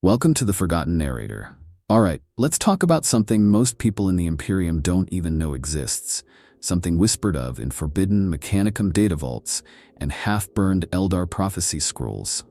Welcome to the Forgotten Narrator. Alright, let's talk about something most people in the Imperium don't even know exists, something whispered of in forbidden Mechanicum data vaults and half-burned Eldar prophecy scrolls.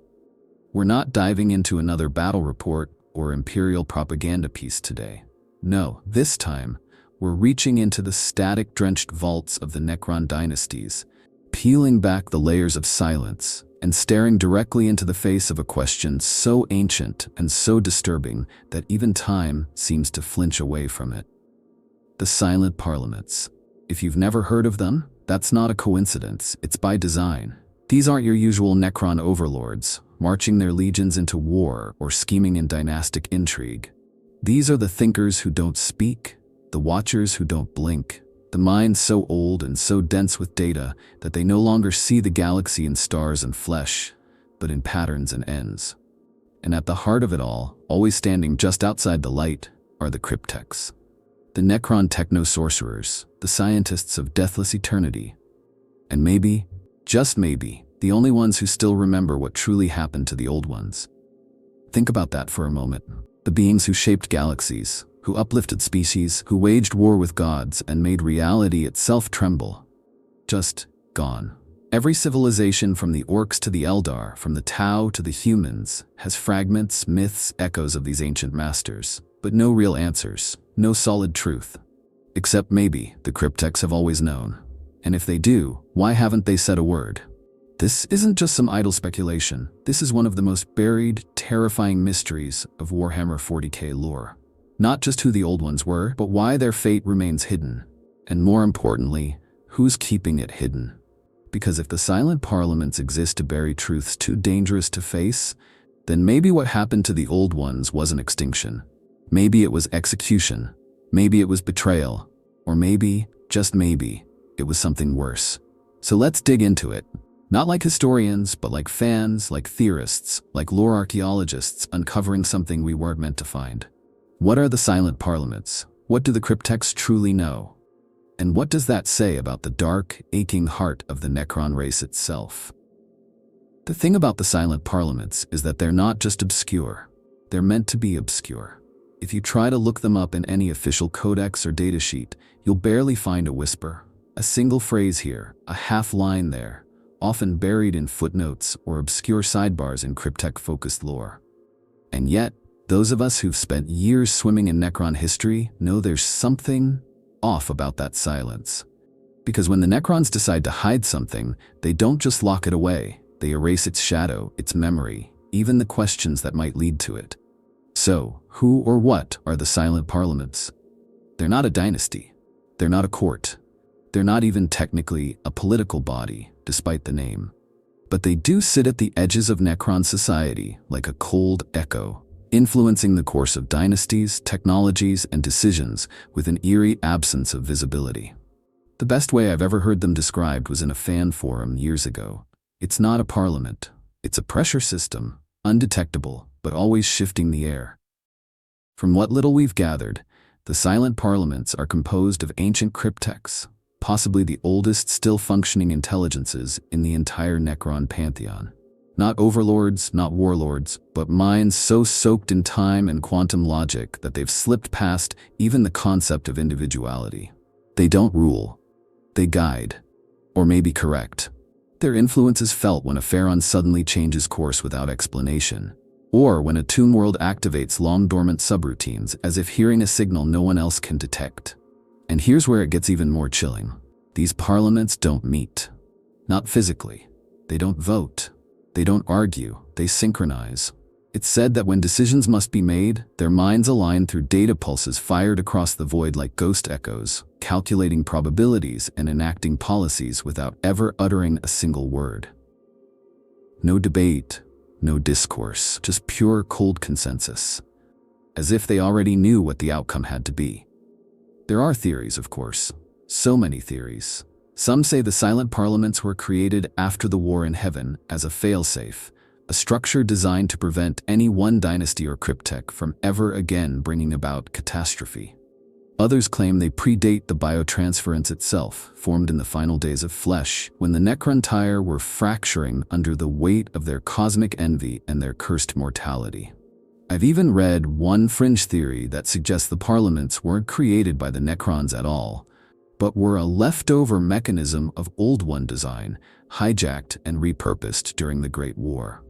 We're not diving into another battle report or Imperial propaganda piece today. No, this time, we're reaching into the static-drenched vaults of the Necron dynasties, peeling back the layers of silence and staring directly into the face of a question so ancient and so disturbing that even time seems to flinch away from it. The Silent Parliaments. If you've never heard of them, that's not a coincidence, it's by design. These aren't your usual Necron overlords, marching their legions into war or scheming in dynastic intrigue. These are the thinkers who don't speak, the watchers who don't blink, the minds so old and so dense with data that they no longer see the galaxy in stars and flesh, but in patterns and ends. And at the heart of it all, always standing just outside the light, are the crypteks. The Necron techno-sorcerers, the scientists of deathless eternity. And maybe, just maybe, the only ones who still remember what truly happened to the old ones. Think about that for a moment. The beings who shaped galaxies, who uplifted species, who waged war with gods and made reality itself tremble. Just gone. Every civilization from the orcs to the Eldar, from the Tau to the humans, has fragments, myths, echoes of these ancient masters, but no real answers, no solid truth. Except maybe the crypteks have always known. And if they do, why haven't they said a word? This isn't just some idle speculation. This is one of the most buried, terrifying mysteries of Warhammer 40k lore. Not just who the old ones were, but why their fate remains hidden. And more importantly, who's keeping it hidden. Because if the Silent Parliaments exist to bury truths too dangerous to face, then maybe what happened to the old ones wasn't extinction. Maybe it was execution. Maybe it was betrayal. Or maybe, just maybe, it was something worse. So let's dig into it. Not like historians, but like fans, like theorists, like lore archaeologists uncovering something we weren't meant to find. What are the Silent Parliaments? What do the crypteks truly know? And what does that say about the dark, aching heart of the Necron race itself? The thing about the Silent Parliaments is that they're not just obscure. They're meant to be obscure. If you try to look them up in any official codex or datasheet, you'll barely find a whisper. A single phrase here, a half line there, often buried in footnotes or obscure sidebars in cryptek-focused lore. And yet, those of us who've spent years swimming in Necron history know there's something off about that silence. Because when the Necrons decide to hide something, they don't just lock it away, they erase its shadow, its memory, even the questions that might lead to it. So, who or what are the Silent Parliaments? They're not a dynasty. They're not a court. They're not even technically a political body, despite the name. But they do sit at the edges of Necron society like a cold echo, influencing the course of dynasties, technologies, and decisions with an eerie absence of visibility. The best way I've ever heard them described was in a fan forum years ago. It's not a parliament. It's a pressure system, undetectable, but always shifting the air. From what little we've gathered, the Silent Parliaments are composed of ancient crypteks, possibly the oldest still functioning intelligences in the entire Necron pantheon. Not overlords, not warlords, but minds so soaked in time and quantum logic that they've slipped past even the concept of individuality. They don't rule. They guide. Or maybe correct. Their influence is felt when a Pharaon suddenly changes course without explanation, or when a tomb world activates long-dormant subroutines as if hearing a signal no one else can detect. And here's where it gets even more chilling. These parliaments don't meet. Not physically. They don't vote. They don't argue, they synchronize. It's said that when decisions must be made, their minds align through data pulses fired across the void like ghost echoes, calculating probabilities and enacting policies without ever uttering a single word. No debate, no discourse, just pure cold consensus. As if they already knew what the outcome had to be. There are theories, of course. So many theories. Some say the Silent Parliaments were created after the War in Heaven as a failsafe, a structure designed to prevent any one dynasty or cryptek from ever again bringing about catastrophe. Others claim they predate the biotransference itself, formed in the final days of flesh, when the Necron were fracturing under the weight of their cosmic envy and their cursed mortality. I've even read one fringe theory that suggests the parliaments weren't created by the Necrons at all, but were a leftover mechanism of Old One design, hijacked and repurposed during the Great War.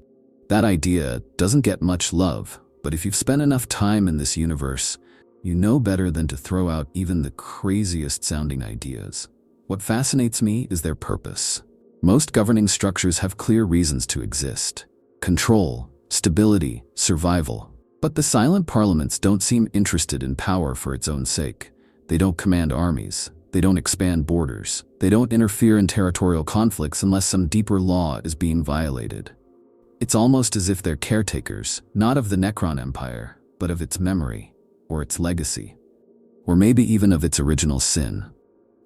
That idea doesn't get much love, but if you've spent enough time in this universe, you know better than to throw out even the craziest sounding ideas. What fascinates me is their purpose. Most governing structures have clear reasons to exist: control, stability, survival. But the silent parliaments don't seem interested in power for its own sake. They don't command armies. They don't expand borders. They don't interfere in territorial conflicts unless some deeper law is being violated. It's almost as if they're caretakers, not of the Necron Empire, but of its memory, or its legacy, or maybe even of its original sin.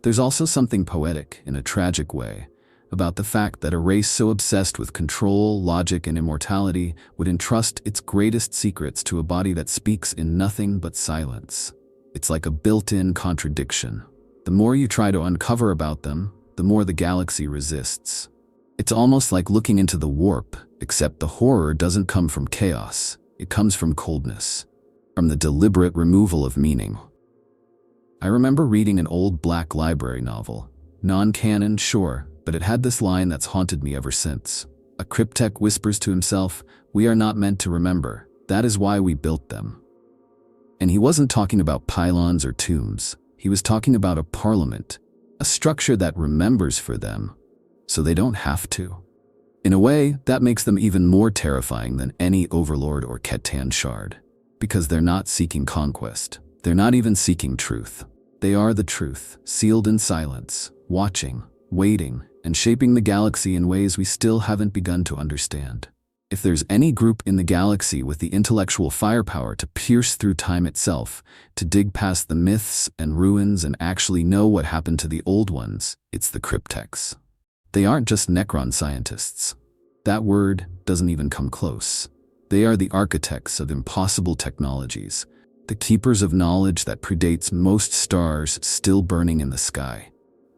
There's also something poetic, in a tragic way, about the fact that a race so obsessed with control, logic, and immortality would entrust its greatest secrets to a body that speaks in nothing but silence. It's like a built-in contradiction. The more you try to uncover about them, the more the galaxy resists. It's almost like looking into the warp, except the horror doesn't come from chaos. It comes from coldness, from the deliberate removal of meaning. I remember reading an old Black Library novel. Non-canon, sure, but it had this line that's haunted me ever since. A cryptek whispers to himself, "We are not meant to remember. That is why we built them." And he wasn't talking about pylons or tombs. He was talking about a parliament, a structure that remembers for them, so they don't have to. In a way, that makes them even more terrifying than any overlord or Ketan shard, because they're not seeking conquest. They're not even seeking truth. They are the truth, sealed in silence, watching, waiting, and shaping the galaxy in ways we still haven't begun to understand. If there's any group in the galaxy with the intellectual firepower to pierce through time itself, to dig past the myths and ruins and actually know what happened to the old ones, it's the crypteks. They aren't just Necron scientists. That word doesn't even come close. They are the architects of impossible technologies, the keepers of knowledge that predates most stars still burning in the sky.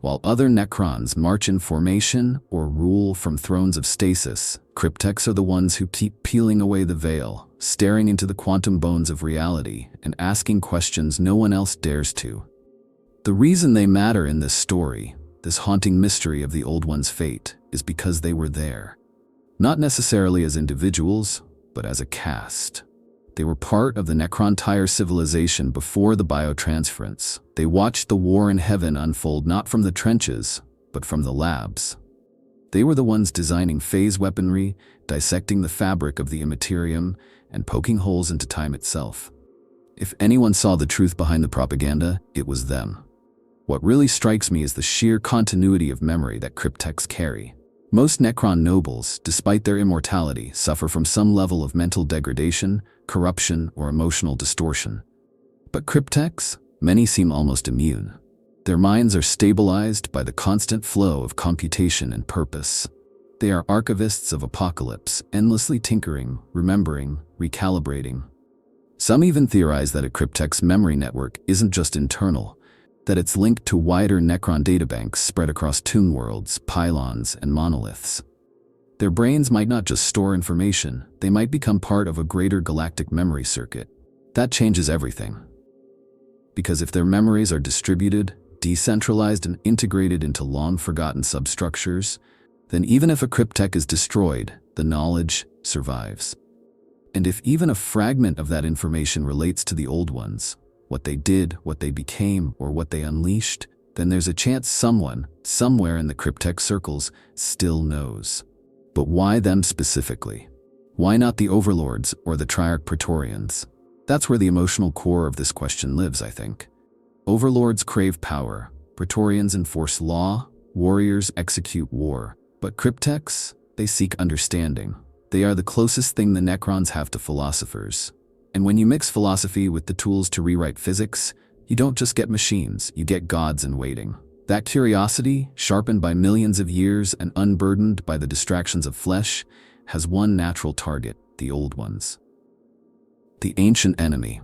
While other Necrons march in formation or rule from thrones of stasis, crypteks are the ones who keep peeling away the veil, staring into the quantum bones of reality, and asking questions no one else dares to. The reason they matter in this story, this haunting mystery of the Old One's fate, is because they were there. Not necessarily as individuals, but as a caste. They were part of the Necron-Tyre civilization before the biotransference. They watched the war in heaven unfold not from the trenches, but from the labs. They were the ones designing phase weaponry, dissecting the fabric of the immaterium, and poking holes into time itself. If anyone saw the truth behind the propaganda, it was them. What really strikes me is the sheer continuity of memory that crypteks carry. Most Necron nobles, despite their immortality, suffer from some level of mental degradation, corruption, or emotional distortion. But crypteks, many seem almost immune. Their minds are stabilized by the constant flow of computation and purpose. They are archivists of apocalypse, endlessly tinkering, remembering, recalibrating. Some even theorize that a cryptek's memory network isn't just internal, that it's linked to wider Necron databanks spread across tomb worlds, pylons, and monoliths. Their brains might not just store information, they might become part of a greater galactic memory circuit. That changes everything. Because if their memories are distributed, decentralized, and integrated into long-forgotten substructures, then even if a cryptek is destroyed, the knowledge survives. And if even a fragment of that information relates to the old ones, what they did, what they became, or what they unleashed, then there's a chance someone, somewhere in the cryptek circles, still knows. But why them specifically? Why not the overlords or the Triarch Praetorians? That's where the emotional core of this question lives, I think. Overlords crave power, Praetorians enforce law, warriors execute war. But crypteks, they seek understanding. They are the closest thing the Necrons have to philosophers. And when you mix philosophy with the tools to rewrite physics, you don't just get machines, you get gods in waiting. That curiosity, sharpened by millions of years and unburdened by the distractions of flesh, has one natural target: the old ones. The ancient enemy.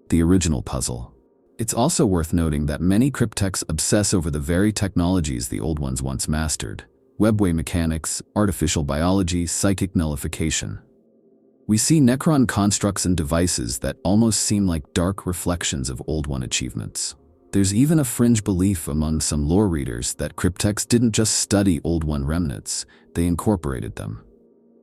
The original puzzle. It's also worth noting that many crypteks obsess over the very technologies the old ones once mastered: webway mechanics, artificial biology, psychic nullification. We see Necron constructs and devices that almost seem like dark reflections of Old One achievements. There's even a fringe belief among some lore readers that crypteks didn't just study Old One remnants, they incorporated them.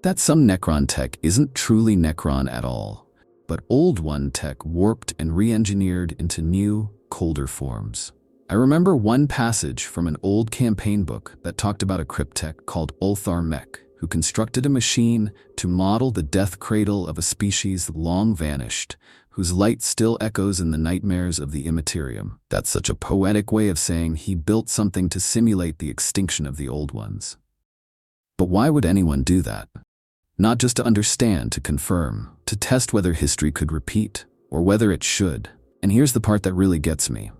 That some Necron tech isn't truly Necron at all, but Old One tech warped and re-engineered into new, colder forms. I remember one passage from an old campaign book that talked about a cryptek called Ulthar Mech, who constructed a machine to model the death cradle of a species long vanished, whose light still echoes in the nightmares of the immaterium. That's such a poetic way of saying he built something to simulate the extinction of the old ones. But why would anyone do that? Not just to understand, to confirm, to test whether history could repeat, or whether it should. And here's the part that really gets me.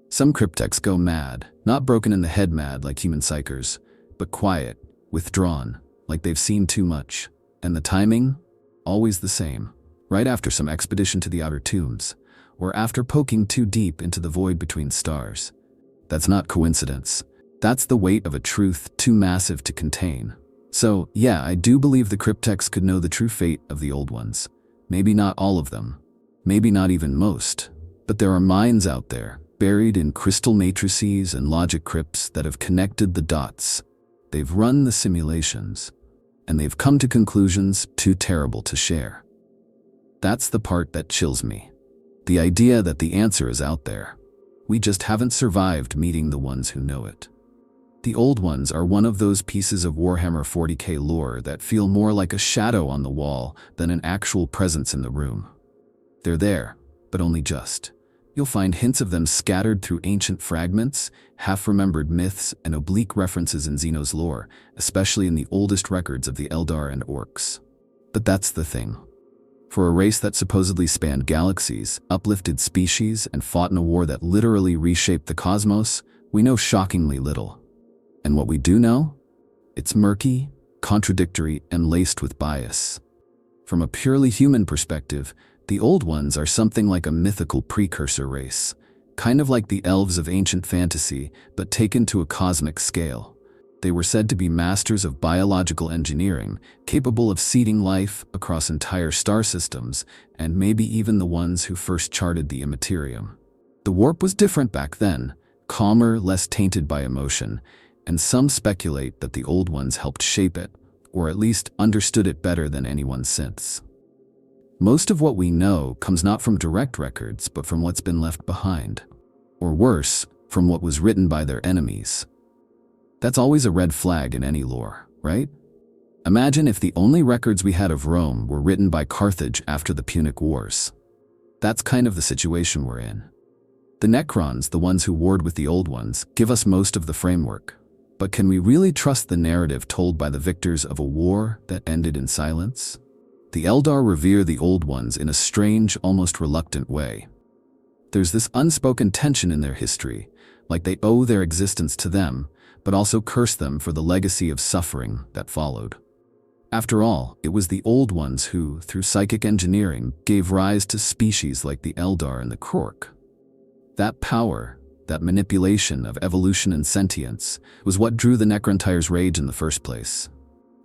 Some crypteks go mad, not broken in the head mad like human psychers, but quiet, withdrawn, like they've seen too much. And the timing? Always the same. Right after some expedition to the outer tombs, or after poking too deep into the void between stars. That's not coincidence. That's the weight of a truth too massive to contain. So, yeah, I do believe the crypteks could know the true fate of the old ones. Maybe not all of them. Maybe not even most. But there are minds out there, buried in crystal matrices and logic crypts that have connected the dots. They've run the simulations, and they've come to conclusions too terrible to share. That's the part that chills me. The idea that the answer is out there. We just haven't survived meeting the ones who know it. The old ones are one of those pieces of Warhammer 40k lore that feel more like a shadow on the wall than an actual presence in the room. They're there, but only just. You'll find hints of them scattered through ancient fragments, half-remembered myths, and oblique references in Xeno's lore, especially in the oldest records of the Eldar and Orcs. But that's the thing. For a race that supposedly spanned galaxies, uplifted species, and fought in a war that literally reshaped the cosmos, we know shockingly little. And what we do know? It's murky, contradictory, and laced with bias. From a purely human perspective, the Old Ones are something like a mythical precursor race, kind of like the elves of ancient fantasy, but taken to a cosmic scale. They were said to be masters of biological engineering, capable of seeding life across entire star systems, and maybe even the ones who first charted the immaterium. The warp was different back then, calmer, less tainted by emotion, and some speculate that the Old Ones helped shape it, or at least understood it better than anyone since. Most of what we know comes not from direct records, but from what's been left behind. Or worse, from what was written by their enemies. That's always a red flag in any lore, right? Imagine if the only records we had of Rome were written by Carthage after the Punic Wars. That's kind of the situation we're in. The Necrons, the ones who warred with the Old Ones, give us most of the framework. But can we really trust the narrative told by the victors of a war that ended in silence? The Eldar revere the Old Ones in a strange, almost reluctant way. There's this unspoken tension in their history, like they owe their existence to them, but also curse them for the legacy of suffering that followed. After all, it was the Old Ones who, through psychic engineering, gave rise to species like the Eldar and the Krork. That power, that manipulation of evolution and sentience, was what drew the Necrontyre's rage in the first place.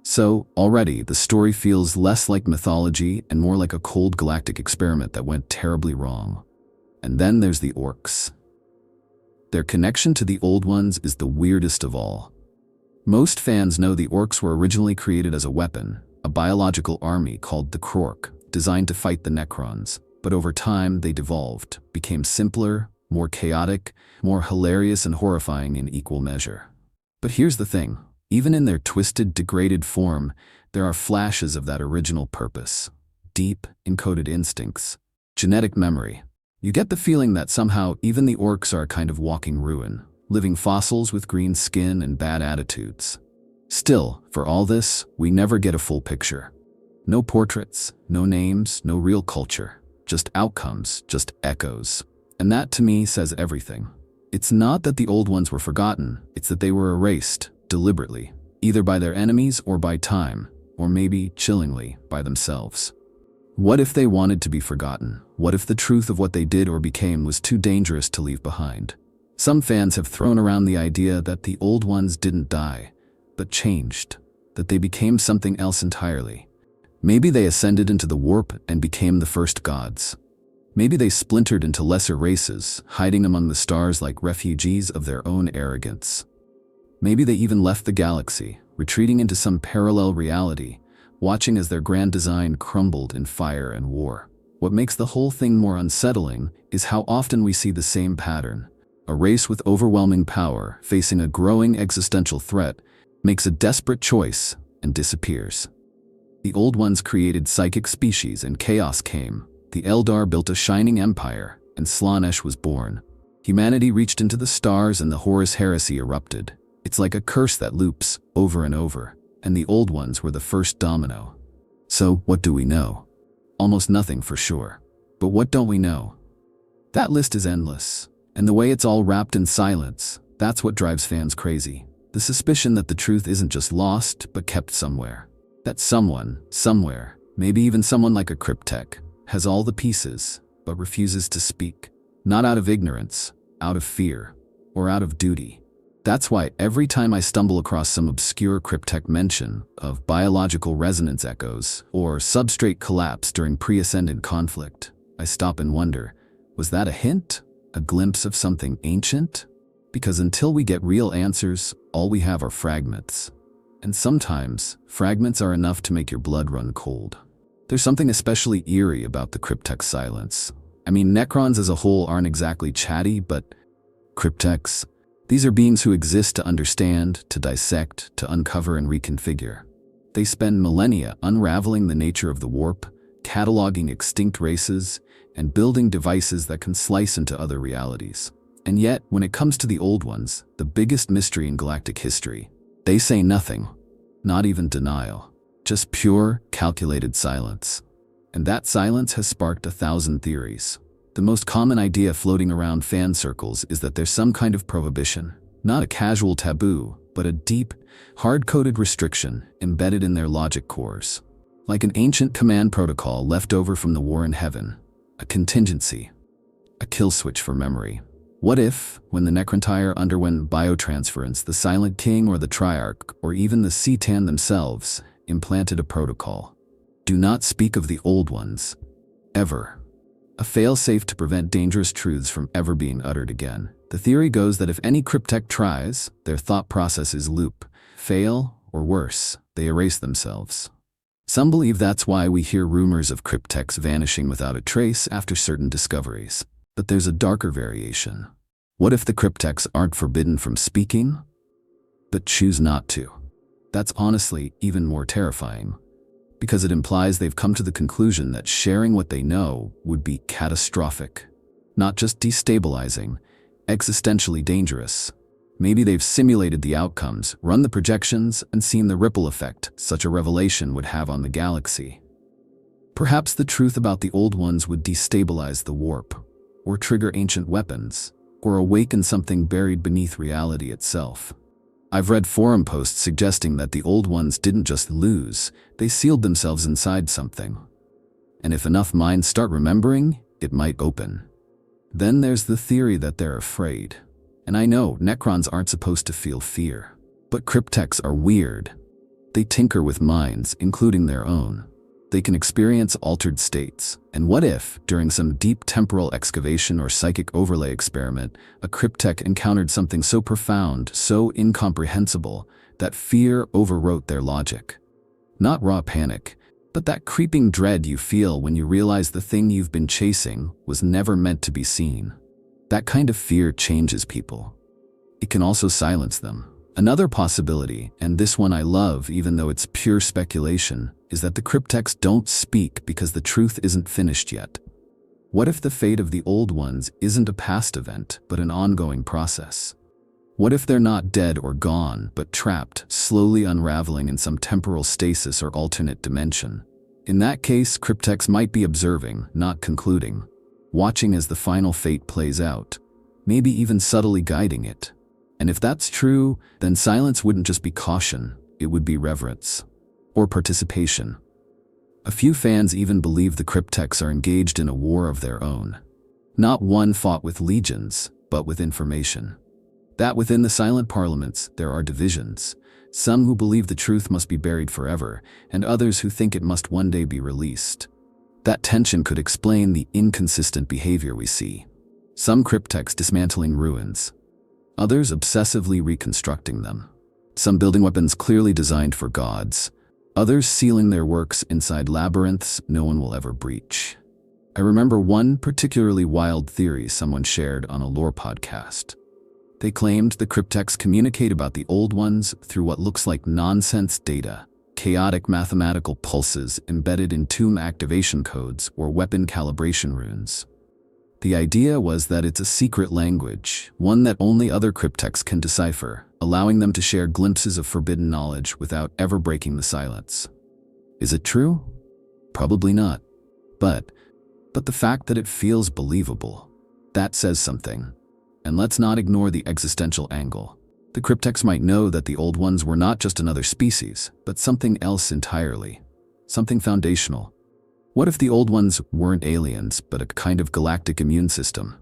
So, already, the story feels less like mythology and more like a cold galactic experiment that went terribly wrong. And then there's the Orcs. Their connection to the Old Ones is the weirdest of all. Most fans know the Orcs were originally created as a weapon, a biological army called the Krork, designed to fight the Necrons, but over time they devolved, became simpler, more chaotic, more hilarious and horrifying in equal measure. But here's the thing, even in their twisted, degraded form, there are flashes of that original purpose. Deep, encoded instincts, genetic memory. You get the feeling that somehow even the Orcs are a kind of walking ruin, living fossils with green skin and bad attitudes. Still, for all this, we never get a full picture. No portraits, no names, no real culture. Just outcomes, just echoes. And that, to me, says everything. It's not that the Old Ones were forgotten, it's that they were erased, deliberately, either by their enemies or by time, or maybe, chillingly, by themselves. What if they wanted to be forgotten? What if the truth of what they did or became was too dangerous to leave behind? Some fans have thrown around the idea that the Old Ones didn't die, but changed, that they became something else entirely. Maybe they ascended into the warp and became the first gods. Maybe they splintered into lesser races, hiding among the stars like refugees of their own arrogance. Maybe they even left the galaxy, retreating into some parallel reality, watching as their grand design crumbled in fire and war. What makes the whole thing more unsettling is how often we see the same pattern. A race with overwhelming power, facing a growing existential threat, makes a desperate choice and disappears. The Old Ones created psychic species and chaos came. The Eldar built a shining empire, and Slaanesh was born. Humanity reached into the stars and the Horus heresy erupted. It's like a curse that loops over and over, and the Old Ones were the first domino. So, what do we know? Almost nothing for sure. But what don't we know? That list is endless, and the way it's all wrapped in silence, that's what drives fans crazy. The suspicion that the truth isn't just lost, but kept somewhere. That someone, somewhere, maybe even someone like a cryptek, has all the pieces, but refuses to speak. Not out of ignorance, out of fear, or out of duty. That's why every time I stumble across some obscure cryptek mention of biological resonance echoes or substrate collapse during pre-ascendant conflict, I stop and wonder, was that a hint? A glimpse of something ancient? Because until we get real answers, all we have are fragments. And sometimes, fragments are enough to make your blood run cold. There's something especially eerie about the cryptek silence. I mean, Necrons as a whole aren't exactly chatty, but crypteks, these are beings who exist to understand, to dissect, to uncover and reconfigure. They spend millennia unraveling the nature of the warp, cataloging extinct races, and building devices that can slice into other realities. And yet, when it comes to the Old Ones, the biggest mystery in galactic history, they say nothing, not even denial, just pure, calculated silence. And that silence has sparked 1,000 theories. The most common idea floating around fan circles is that there's some kind of prohibition, not a casual taboo, but a deep, hard-coded restriction embedded in their logic cores. Like an ancient command protocol left over from the war in heaven, a contingency, a kill switch for memory. What if, when the Necrontire underwent biotransference, the Silent King or the Triarch, or even the Cetan themselves, implanted a protocol? Do not speak of the Old Ones. Ever. A fail-safe to prevent dangerous truths from ever being uttered again. The theory goes that if any cryptek tries, their thought processes loop, fail, or worse, they erase themselves. Some believe that's why we hear rumors of crypteks vanishing without a trace after certain discoveries. But there's a darker variation. What if the crypteks aren't forbidden from speaking, but choose not to? That's honestly even more terrifying, because it implies they've come to the conclusion that sharing what they know would be catastrophic, not just destabilizing, existentially dangerous. Maybe they've simulated the outcomes, run the projections, and seen the ripple effect such a revelation would have on the galaxy. Perhaps the truth about the Old Ones would destabilize the warp, or trigger ancient weapons, or awaken something buried beneath reality itself. I've read forum posts suggesting that the Old Ones didn't just lose, they sealed themselves inside something. And if enough minds start remembering, it might open. Then there's the theory that they're afraid. And I know Necrons aren't supposed to feel fear, but crypteks are weird. They tinker with minds, including their own. They can experience altered states. And what if, during some deep temporal excavation or psychic overlay experiment, a cryptek encountered something so profound, so incomprehensible, that fear overwrote their logic? Not raw panic, but that creeping dread you feel when you realize the thing you've been chasing was never meant to be seen. That kind of fear changes people. It can also silence them. Another possibility, and this one I love even though it's pure speculation, is that the crypteks don't speak because the truth isn't finished yet. What if the fate of the Old Ones isn't a past event, but an ongoing process? What if they're not dead or gone, but trapped, slowly unraveling in some temporal stasis or alternate dimension? In that case, crypteks might be observing, not concluding, watching as the final fate plays out, maybe even subtly guiding it. And if that's true, then silence wouldn't just be caution, it would be reverence. Or participation. A few fans even believe the crypteks are engaged in a war of their own. Not one fought with legions, but with information. That within the silent parliaments, there are divisions. some who believe the truth must be buried forever, and others who think it must one day be released. That tension could explain the inconsistent behavior we see. Some crypteks dismantling ruins, others obsessively reconstructing them. Some building weapons clearly designed for gods, others sealing their works inside labyrinths no one will ever breach. I remember one particularly wild theory someone shared on a lore podcast. They claimed the crypteks communicate about the old ones through what looks like nonsense data, chaotic mathematical pulses embedded in tomb activation codes or weapon calibration runes. The idea was that it's a secret language, one that only other crypteks can decipher, allowing them to share glimpses of forbidden knowledge without ever breaking the silence. Is it true? Probably not. But the fact that it feels believable, that says something. And let's not ignore the existential angle. The crypteks might know that the old ones were not just another species, but something else entirely. Something foundational. What if the old ones weren't aliens, but a kind of galactic immune system?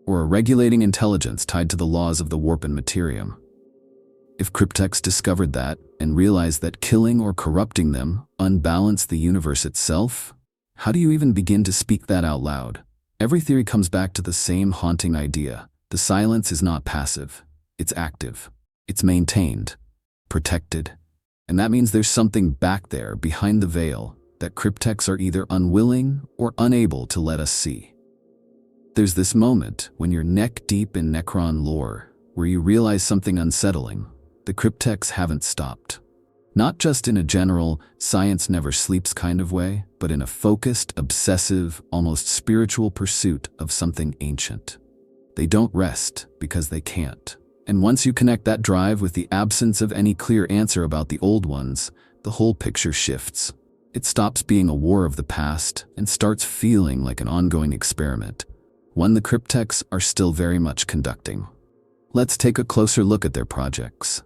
Or a regulating intelligence tied to the laws of the warp and materium? If crypteks discovered that and realized that killing or corrupting them unbalanced the universe itself, how do you even begin to speak that out loud? Every theory comes back to the same haunting idea. The silence is not passive. It's active. It's maintained. Protected. And that means there's something back there behind the veil that crypteks are either unwilling or unable to let us see. There's this moment when you're neck deep in Necron lore where you realize something unsettling. The crypteks haven't stopped. Not just in a general science never sleeps kind of way, but in a focused, obsessive, almost spiritual pursuit of something ancient. They don't rest because they can't. And once you connect that drive with the absence of any clear answer about the old ones, the whole picture shifts. It stops being a war of the past and starts feeling like an ongoing experiment, one the crypteks are still very much conducting. Let's take a closer look at their projects.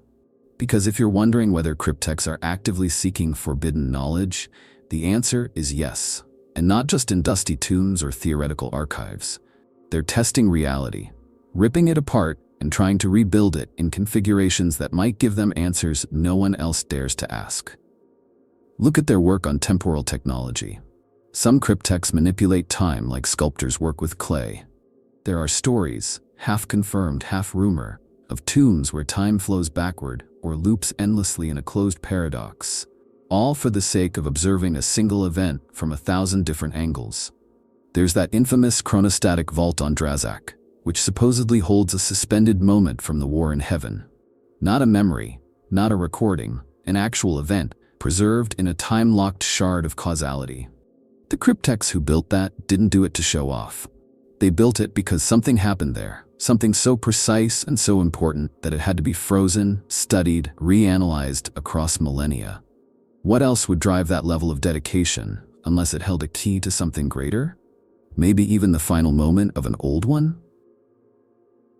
Because if you're wondering whether crypteks are actively seeking forbidden knowledge, the answer is yes. And not just in dusty tombs or theoretical archives. They're testing reality, ripping it apart and trying to rebuild it in configurations that might give them answers no one else dares to ask. Look at their work on temporal technology. Some crypteks manipulate time like sculptors work with clay. There are stories, half confirmed, half rumor, of tombs where time flows backward or loops endlessly in a closed paradox, all for the sake of observing a single event from 1,000 different angles. There's that infamous chronostatic vault on Drazak, which supposedly holds a suspended moment from the war in heaven. Not a memory, not a recording, an actual event, preserved in a time-locked shard of causality. The crypteks who built that didn't do it to show off. They built it because something happened there, something so precise and so important that it had to be frozen, studied, reanalyzed across millennia. What else would drive that level of dedication, unless it held a key to something greater? Maybe even the final moment of an old one?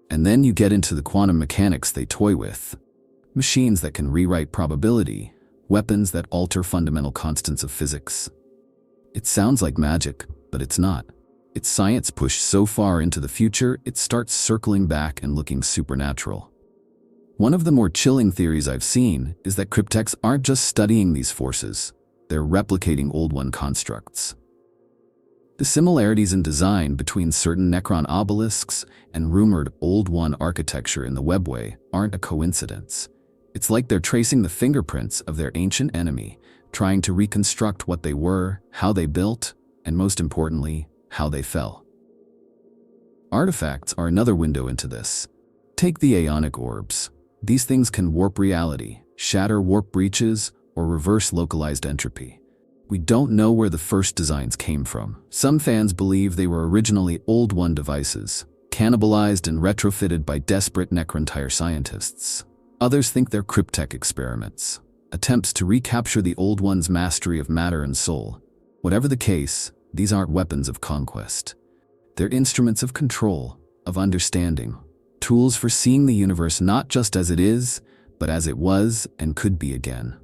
And then you get into the quantum mechanics they toy with. Machines that can rewrite probability, weapons that alter fundamental constants of physics. It sounds like magic, but it's not. It's science pushed so far into the future, it starts circling back and looking supernatural. One of the more chilling theories I've seen is that crypteks aren't just studying these forces, they're replicating Old One constructs. The similarities in design between certain Necron obelisks and rumored Old One architecture in the webway aren't a coincidence. It's like they're tracing the fingerprints of their ancient enemy, trying to reconstruct what they were, how they built, and most importantly, how they fell. Artifacts are another window into this. Take the Aeonic orbs. These things can warp reality, shatter warp breaches, or reverse localized entropy. We don't know where the first designs came from. Some fans believe they were originally Old One devices, cannibalized and retrofitted by desperate Necron scientists. Others think they're cryptek experiments, attempts to recapture the Old One's mastery of matter and soul. Whatever the case, these aren't weapons of conquest. They're instruments of control, of understanding, tools for seeing the universe not just as it is, but as it was and could be again.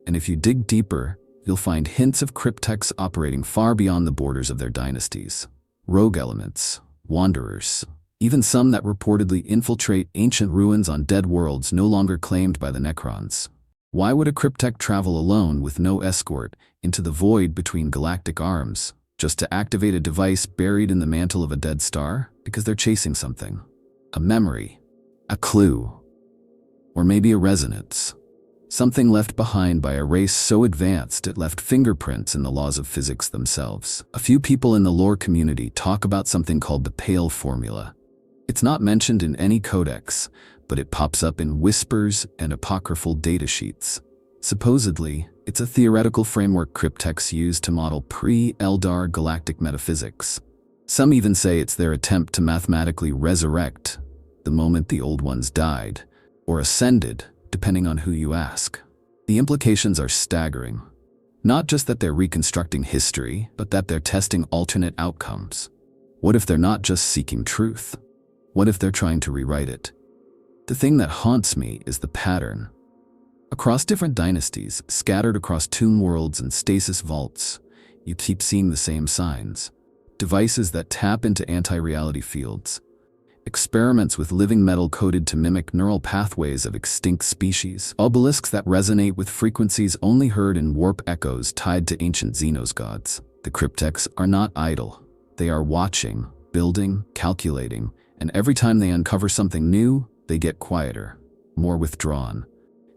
And if you dig deeper, you'll find hints of crypteks operating far beyond the borders of their dynasties. Rogue elements, wanderers, even some that reportedly infiltrate ancient ruins on dead worlds no longer claimed by the Necrons. Why would a cryptek travel alone with no escort into the void between galactic arms, just to activate a device buried in the mantle of a dead star? Because they're chasing something. A memory, a clue, or maybe a resonance. Something left behind by a race so advanced it left fingerprints in the laws of physics themselves. A few people in the lore community talk about something called the Pale Formula. It's not mentioned in any codex, but it pops up in whispers and apocryphal datasheets. Supposedly, it's a theoretical framework crypteks use to model pre-Eldar galactic metaphysics. Some even say it's their attempt to mathematically resurrect the moment the old ones died, or ascended, depending on who you ask. The implications are staggering. Not just that they're reconstructing history, but that they're testing alternate outcomes. What if they're not just seeking truth? What if they're trying to rewrite it? The thing that haunts me is the pattern. Across different dynasties, scattered across tomb worlds and stasis vaults, you keep seeing the same signs. Devices that tap into anti-reality fields. Experiments with living metal coded to mimic neural pathways of extinct species. Obelisks that resonate with frequencies only heard in warp echoes tied to ancient Xenos gods. The crypteks are not idle. They are watching, building, calculating, and every time they uncover something new, they get quieter, more withdrawn,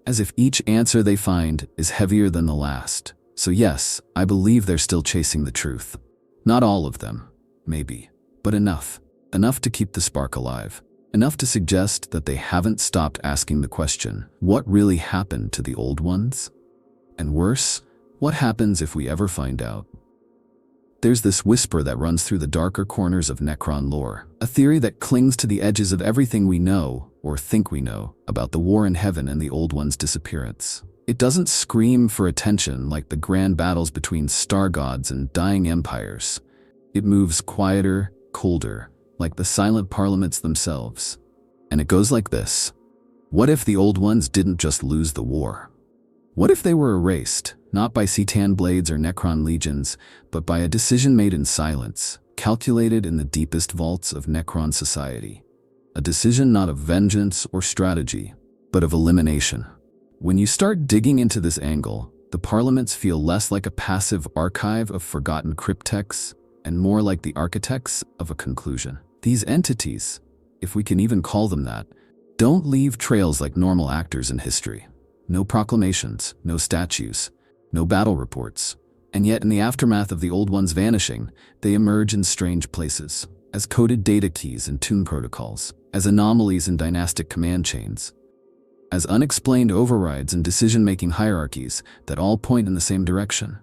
as if each answer they find is heavier than the last. So yes, I believe they're still chasing the truth. Not all of them, maybe, but enough. Enough to keep the spark alive. Enough to suggest that they haven't stopped asking the question, what really happened to the old ones? And worse, what happens if we ever find out? There's this whisper that runs through the darker corners of Necron lore, a theory that clings to the edges of everything we know, or think we know, about the war in heaven and the old ones' disappearance. It doesn't scream for attention like the grand battles between star gods and dying empires. It moves quieter, colder, like the silent parliaments themselves. And it goes like this. What if the old ones didn't just lose the war? What if they were erased, not by Cetan blades or Necron legions, but by a decision made in silence, calculated in the deepest vaults of Necron society? A decision not of vengeance or strategy, but of elimination. When you start digging into this angle, the parliaments feel less like a passive archive of forgotten crypteks and more like the architects of a conclusion. These entities, if we can even call them that, don't leave trails like normal actors in history. No proclamations, no statues, no battle reports. And yet in the aftermath of the old ones vanishing, they emerge in strange places, as coded data keys in tune protocols, as anomalies in dynastic command chains, as unexplained overrides in decision-making hierarchies that all point in the same direction.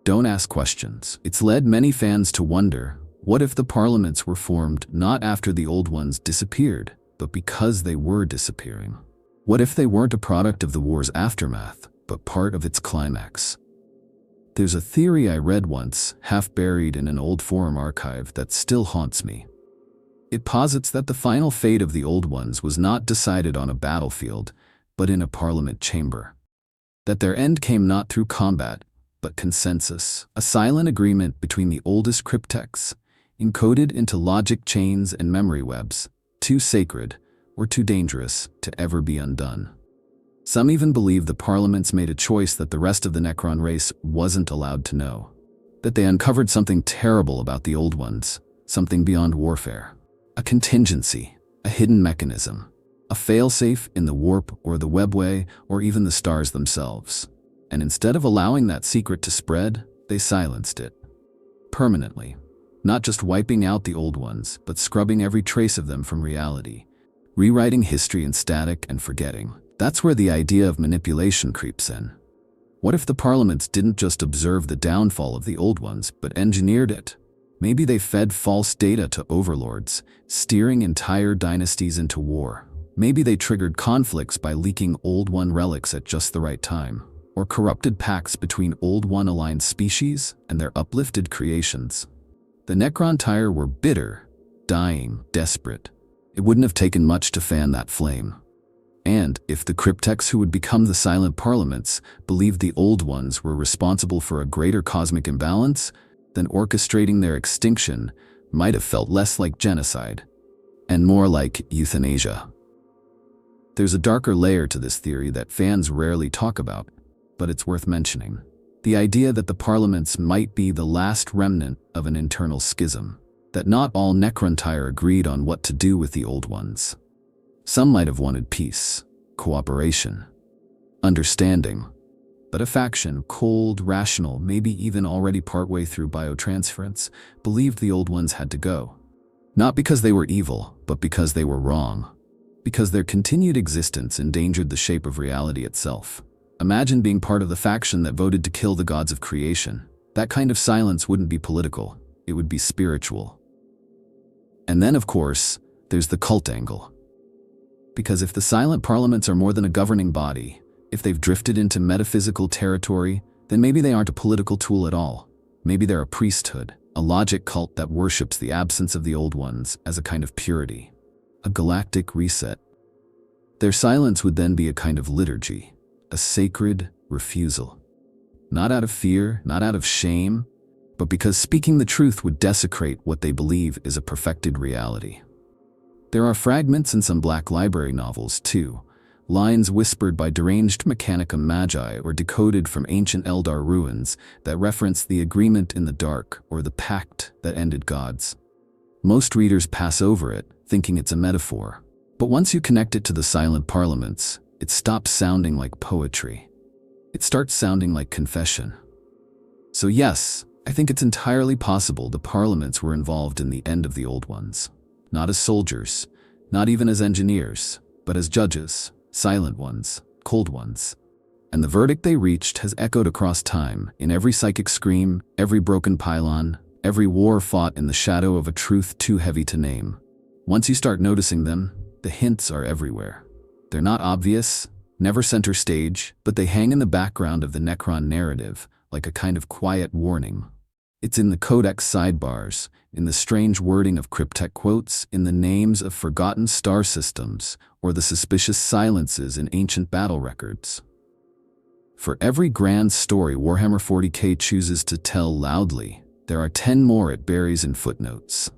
Don't ask questions. It's led many fans to wonder, what if the parliaments were formed not after the old ones disappeared, but because they were disappearing? What if they weren't a product of the war's aftermath, but part of its climax? There's a theory I read once, half buried in an old forum archive, that still haunts me. It posits that the final fate of the old ones was not decided on a battlefield, but in a parliament chamber. That their end came not through combat, but consensus, a silent agreement between the oldest crypteks, encoded into logic chains and memory webs, too sacred or too dangerous to ever be undone. Some even believe the parliaments made a choice that the rest of the Necron race wasn't allowed to know. That they uncovered something terrible about the old ones, something beyond warfare. A contingency, a hidden mechanism, a failsafe in the warp or the webway or even the stars themselves. And instead of allowing that secret to spread, they silenced it. Permanently. Not just wiping out the old ones, but scrubbing every trace of them from reality. Rewriting history in static and forgetting. That's where the idea of manipulation creeps in. What if the parliaments didn't just observe the downfall of the old ones, but engineered it? Maybe they fed false data to overlords, steering entire dynasties into war. Maybe they triggered conflicts by leaking old one relics at just the right time, or corrupted pacts between old one aligned species and their uplifted creations. The Necron Tire were bitter, dying, desperate. It wouldn't have taken much to fan that flame. And if the crypteks who would become the silent parliaments believed the old ones were responsible for a greater cosmic imbalance, then orchestrating their extinction might have felt less like genocide and more like euthanasia. There's a darker layer to this theory that fans rarely talk about, but it's worth mentioning. The idea that the parliaments might be the last remnant of an internal schism, that not all Necrontyre agreed on what to do with the old ones. Some might have wanted peace, cooperation, understanding, but a faction, cold, rational, maybe even already partway through biotransference, believed the old ones had to go. Not because they were evil, but because they were wrong. Because their continued existence endangered the shape of reality itself. Imagine being part of the faction that voted to kill the gods of creation. That kind of silence wouldn't be political, it would be spiritual. And then, of course, there's the cult angle. Because if the silent parliaments are more than a governing body, if they've drifted into metaphysical territory, then maybe they aren't a political tool at all. Maybe they're a priesthood, a logic cult that worships the absence of the old ones as a kind of purity, a galactic reset. Their silence would then be a kind of liturgy, a sacred refusal. Not out of fear, not out of shame, but because speaking the truth would desecrate what they believe is a perfected reality. There are fragments in some Black Library novels, too, lines whispered by deranged Mechanicum Magi or decoded from ancient Eldar ruins that reference the agreement in the dark or the pact that ended gods. Most readers pass over it, thinking it's a metaphor. But once you connect it to the silent parliaments, it stops sounding like poetry. It starts sounding like confession. So yes, I think it's entirely possible the parliaments were involved in the end of the old ones. Not as soldiers, not even as engineers, but as judges, silent ones, cold ones. And the verdict they reached has echoed across time, in every psychic scream, every broken pylon, every war fought in the shadow of a truth too heavy to name. Once you start noticing them, the hints are everywhere. They're not obvious, never center stage, but they hang in the background of the Necron narrative, like a kind of quiet warning. It's in the codex sidebars, in the strange wording of cryptek quotes, in the names of forgotten star systems, or the suspicious silences in ancient battle records. For every grand story Warhammer 40k chooses to tell loudly, there are 10 more it buries in footnotes.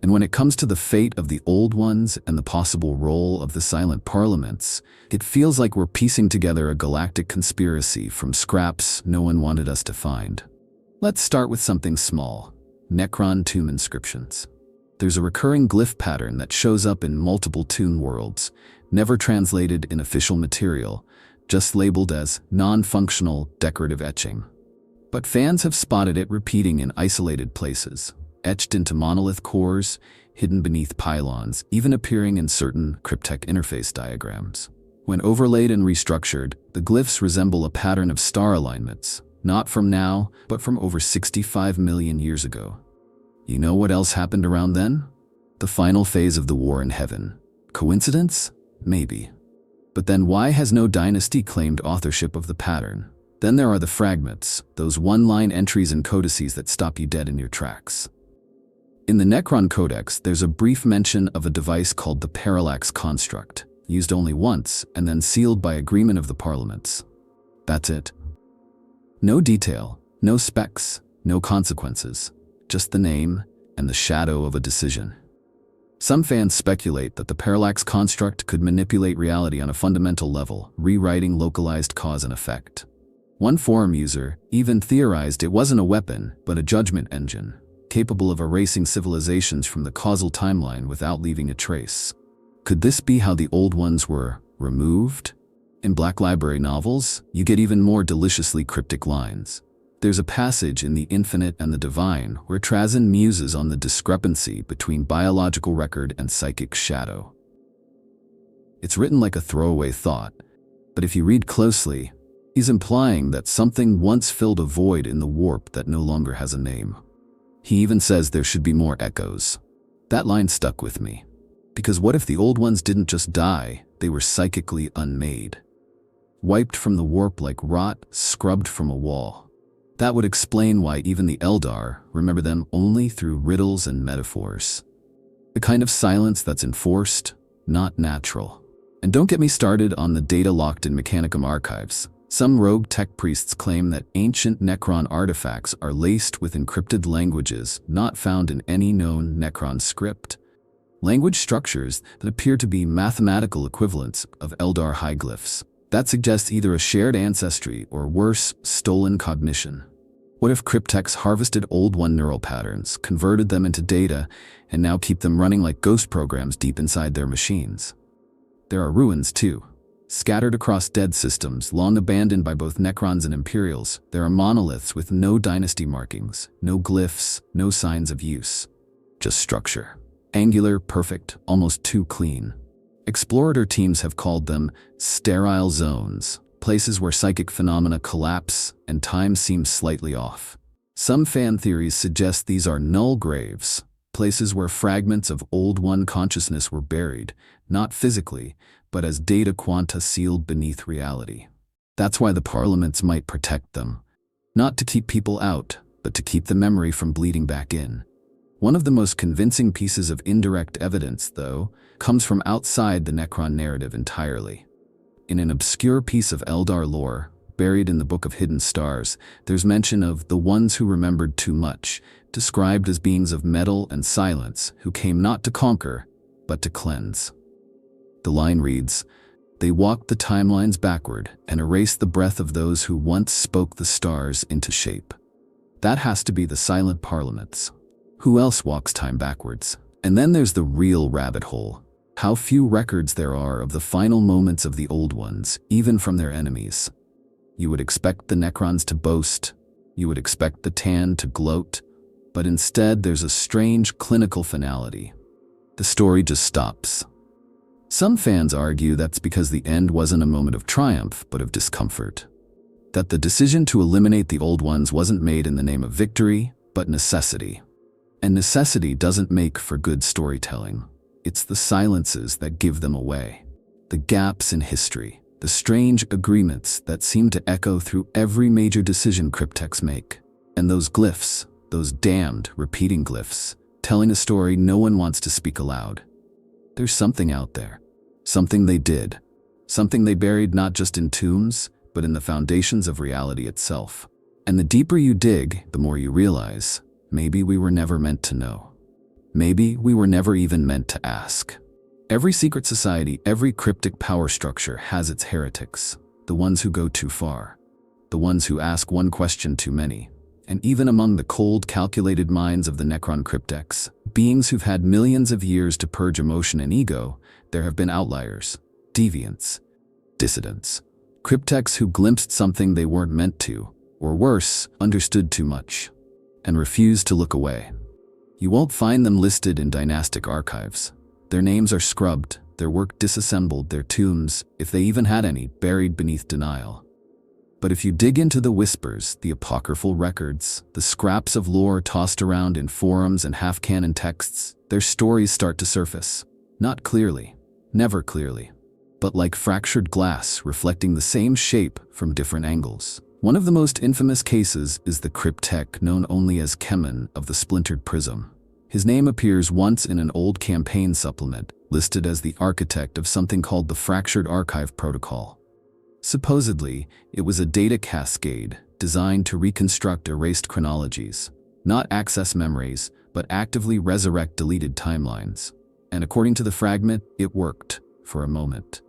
And when it comes to the fate of the old ones and the possible role of the silent parliaments, it feels like we're piecing together a galactic conspiracy from scraps no one wanted us to find. Let's start with something small: Necron tomb inscriptions. There's a recurring glyph pattern that shows up in multiple tomb worlds, never translated in official material, just labeled as non-functional decorative etching. But fans have spotted it repeating in isolated places, etched into monolith cores, hidden beneath pylons, even appearing in certain cryptek interface diagrams. When overlaid and restructured, the glyphs resemble a pattern of star alignments, not from now, but from over 65 million years ago. You know what else happened around then? The final phase of the war in heaven. Coincidence? Maybe. But then why has no dynasty claimed authorship of the pattern? Then there are the fragments, those one-line entries and codices that stop you dead in your tracks. In the Necron Codex, there's a brief mention of a device called the parallax construct, used only once and then sealed by agreement of the parliaments. That's it. No detail, no specs, no consequences, just the name and the shadow of a decision. Some fans speculate that the parallax construct could manipulate reality on a fundamental level, rewriting localized cause and effect. One forum user even theorized it wasn't a weapon, but a judgment engine, capable of erasing civilizations from the causal timeline without leaving a trace. Could this be how the old ones were removed? In Black Library novels, you get even more deliciously cryptic lines. There's a passage in The Infinite and the Divine where Trazyn muses on the discrepancy between biological record and psychic shadow. It's written like a throwaway thought, but if you read closely, he's implying that something once filled a void in the warp that no longer has a name. He even says there should be more echoes. That line stuck with me. Because what if the old ones didn't just die, they were psychically unmade? Wiped from the warp like rot, scrubbed from a wall. That would explain why even the Eldar remember them only through riddles and metaphors. The kind of silence that's enforced, not natural. And don't get me started on the data locked in Mechanicum archives. Some rogue tech priests claim that ancient Necron artifacts are laced with encrypted languages not found in any known Necron script. language structures that appear to be mathematical equivalents of Eldar hieroglyphs. That suggests either a shared ancestry or, worse, stolen cognition. What if crypteks harvested Old One neural patterns, converted them into data, and now keep them running like ghost programs deep inside their machines? There are ruins, too. Scattered across dead systems, long abandoned by both Necrons and Imperials, there are monoliths with no dynasty markings, no glyphs, no signs of use. Just structure. Angular, perfect, almost too clean. Explorator teams have called them sterile zones, places where psychic phenomena collapse and time seems slightly off. Some fan theories suggest these are null graves, places where fragments of Old One consciousness were buried, not physically, but as data quanta sealed beneath reality. That's why the parliaments might protect them. Not to keep people out, but to keep the memory from bleeding back in. One of the most convincing pieces of indirect evidence, though, comes from outside the Necron narrative entirely. In an obscure piece of Eldar lore, buried in the Book of Hidden Stars, there's mention of the ones who remembered too much, described as beings of metal and silence who came not to conquer, but to cleanse. The line reads, "They walked the timelines backward and erased the breath of those who once spoke the stars into shape." That has to be the silent parliaments. Who else walks time backwards? And then there's the real rabbit hole. How few records there are of the final moments of the Old Ones, even from their enemies. You would expect the Necrons to boast. You would expect the Tan to gloat. But instead, there's a strange clinical finality. The story just stops. Some fans argue that's because the end wasn't a moment of triumph, but of discomfort. That the decision to eliminate the Old Ones wasn't made in the name of victory, but necessity. And necessity doesn't make for good storytelling. It's the silences that give them away. The gaps in history, the strange agreements that seem to echo through every major decision crypteks make. And those glyphs, those damned repeating glyphs, telling a story no one wants to speak aloud. There's something out there. Something they did. Something they buried not just in tombs, but in the foundations of reality itself. And the deeper you dig, the more you realize, maybe we were never meant to know. Maybe we were never even meant to ask. Every secret society, every cryptic power structure has its heretics. The ones who go too far. The ones who ask one question too many. And even among the cold, calculated minds of the Necron crypteks, beings who've had millions of years to purge emotion and ego, there have been outliers, deviants, dissidents, crypteks who glimpsed something they weren't meant to, or worse, understood too much, and refused to look away. You won't find them listed in dynastic archives. Their names are scrubbed, their work disassembled, their tombs, if they even had any, buried beneath denial. But if you dig into the whispers, the apocryphal records, the scraps of lore tossed around in forums and half-canon texts, their stories start to surface. Not clearly, never clearly, but like fractured glass reflecting the same shape from different angles. One of the most infamous cases is the cryptek known only as Kemen of the Splintered Prism. His name appears once in an old campaign supplement, listed as the architect of something called the Fractured Archive Protocol. Supposedly, it was a data cascade designed to reconstruct erased chronologies, not access memories, but actively resurrect deleted timelines. And according to the fragment, it worked, for a moment.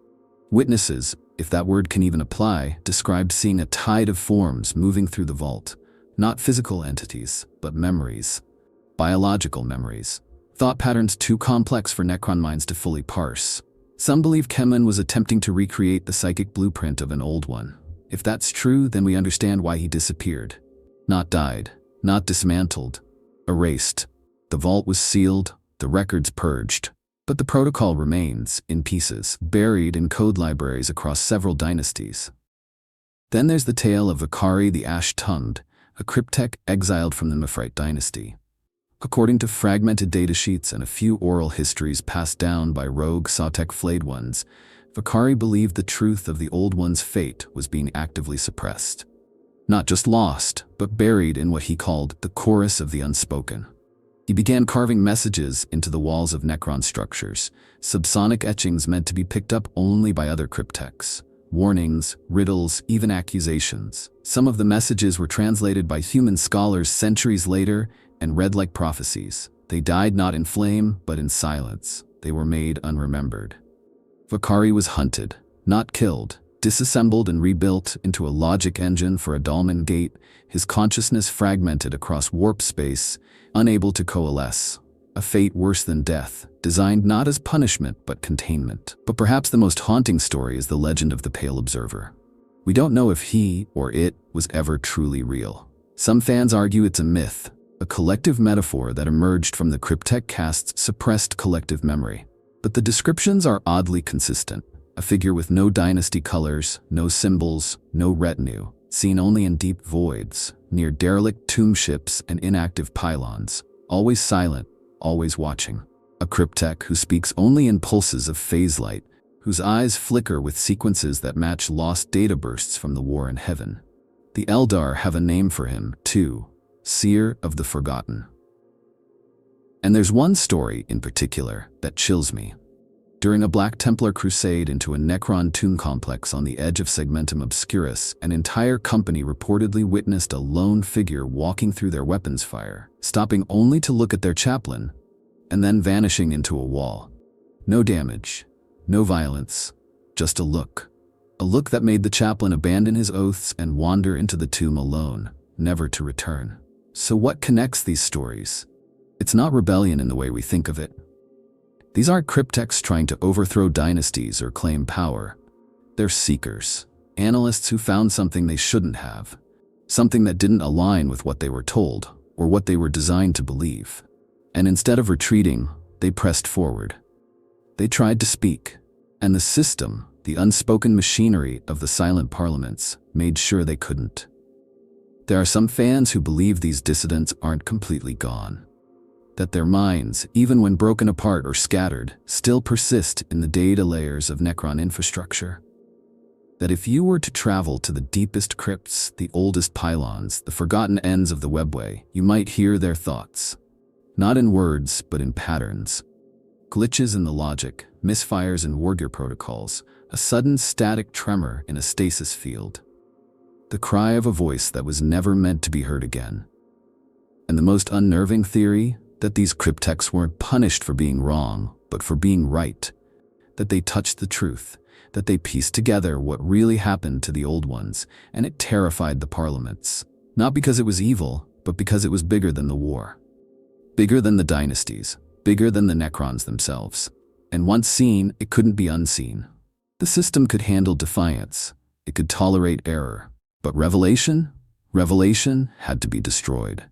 Witnesses, if that word can even apply, described seeing a tide of forms moving through the vault. Not physical entities, but memories. Biological memories. Thought patterns too complex for Necron minds to fully parse. Some believe Kemen was attempting to recreate the psychic blueprint of an Old One. If that's true, then we understand why he disappeared. Not died, not dismantled, erased. The vault was sealed, the records purged. But the protocol remains, in pieces, buried in code libraries across several dynasties. Then there's the tale of Vakari the Ash-Tongued, a cryptek exiled from the Mephrite dynasty. According to fragmented datasheets and a few oral histories passed down by rogue Sautek flayed ones, Vakari believed the truth of the Old One's fate was being actively suppressed. Not just lost, but buried in what he called the chorus of the unspoken. He began carving messages into the walls of Necron structures, subsonic etchings meant to be picked up only by other crypteks. Warnings, riddles, even accusations. Some of the messages were translated by human scholars centuries later and read like prophecies. They died not in flame, but in silence. They were made unremembered. Vakari was hunted, not killed, disassembled and rebuilt into a logic engine for a Dalman gate, his consciousness fragmented across warp space, unable to coalesce. A fate worse than death, designed not as punishment but containment. But perhaps the most haunting story is the legend of the Pale Observer. We don't know if he or it was ever truly real. Some fans argue it's a myth, a collective metaphor that emerged from the cryptek cast's suppressed collective memory. But the descriptions are oddly consistent. A figure with no dynasty colors, no symbols, no retinue, seen only in deep voids, near derelict tomb ships and inactive pylons, always silent, always watching. A cryptek who speaks only in pulses of phase light, whose eyes flicker with sequences that match lost data bursts from the war in heaven. The Eldar have a name for him, too, Seer of the Forgotten. And there's one story in particular that chills me. During a Black Templar crusade into a Necron tomb complex on the edge of Segmentum Obscurus, an entire company reportedly witnessed a lone figure walking through their weapons fire, stopping only to look at their chaplain, and then vanishing into a wall. No damage, no violence, just a look. A look that made the chaplain abandon his oaths and wander into the tomb alone, never to return. So what connects these stories? It's not rebellion in the way we think of it. These aren't crypteks trying to overthrow dynasties or claim power. They're seekers, analysts who found something they shouldn't have, something that didn't align with what they were told or what they were designed to believe. And instead of retreating, they pressed forward. They tried to speak, and the system, the unspoken machinery of the silent parliaments, made sure they couldn't. There are some fans who believe these dissidents aren't completely gone, that their minds, even when broken apart or scattered, still persist in the data layers of Necron infrastructure. That if you were to travel to the deepest crypts, the oldest pylons, the forgotten ends of the webway, you might hear their thoughts. Not in words, but in patterns. Glitches in the logic, misfires in wargear protocols, a sudden static tremor in a stasis field. The cry of a voice that was never meant to be heard again. And the most unnerving theory? That these crypteks weren't punished for being wrong, but for being right. That they touched the truth, that they pieced together what really happened to the old ones, and it terrified the parliaments. Not because it was evil, but because it was bigger than the war. Bigger than the dynasties, bigger than the Necrons themselves. And once seen, it couldn't be unseen. The system could handle defiance, it could tolerate error. But revelation had to be destroyed.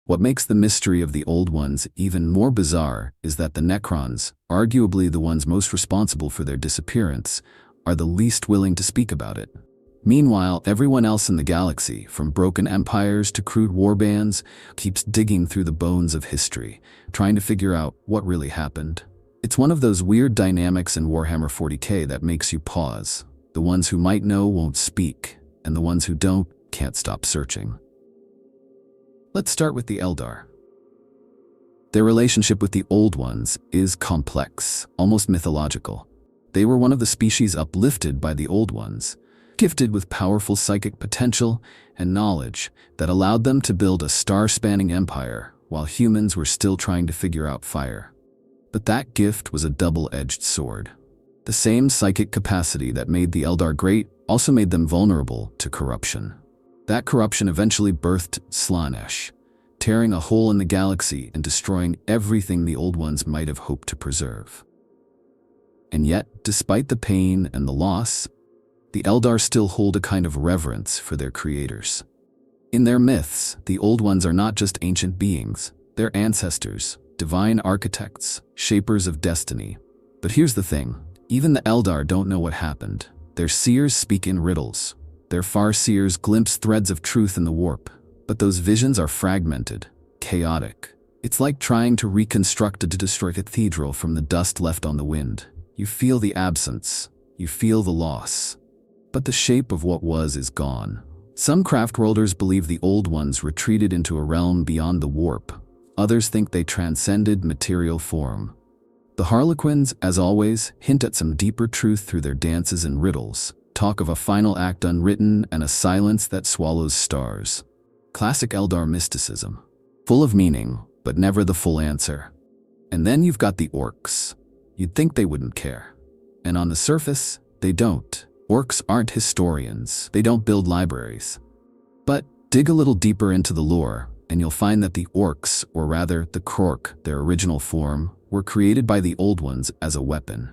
What makes the mystery of the Old Ones even more bizarre is that the Necrons, arguably the ones most responsible for their disappearance, are the least willing to speak about it. Meanwhile, everyone else in the galaxy, from broken empires to crude warbands, keeps digging through the bones of history, trying to figure out what really happened. It's one of those weird dynamics in Warhammer 40k that makes you pause. The ones who might know won't speak, and the ones who don't can't stop searching. Let's start with the Eldar. Their relationship with the Old Ones is complex, almost mythological. They were one of the species uplifted by the Old Ones, gifted with powerful psychic potential and knowledge that allowed them to build a star-spanning empire while humans were still trying to figure out fire. But that gift was a double-edged sword. The same psychic capacity that made the Eldar great also made them vulnerable to corruption. That corruption eventually birthed Slaanesh, tearing a hole in the galaxy and destroying everything the Old Ones might have hoped to preserve. And yet, despite the pain and the loss, the Eldar still hold a kind of reverence for their creators. In their myths, the Old Ones are not just ancient beings, they're ancestors, divine architects, shapers of destiny. But here's the thing, even the Eldar don't know what happened. Their seers speak in riddles. Their far-seers glimpse threads of truth in the warp, but those visions are fragmented, chaotic. It's like trying to reconstruct a destroyed cathedral from the dust left on the wind. You feel the absence, you feel the loss, but the shape of what was is gone. Some craftworlders believe the Old Ones retreated into a realm beyond the warp. Others think they transcended material form. The Harlequins, as always, hint at some deeper truth through their dances and riddles. Talk of a final act unwritten and a silence that swallows stars. Classic Eldar mysticism. Full of meaning, but never the full answer. And then you've got the orcs. You'd think they wouldn't care. And on the surface, they don't. Orcs aren't historians. They don't build libraries. But dig a little deeper into the lore, and you'll find that the orcs, or rather the krork, their original form, were created by the Old Ones as a weapon.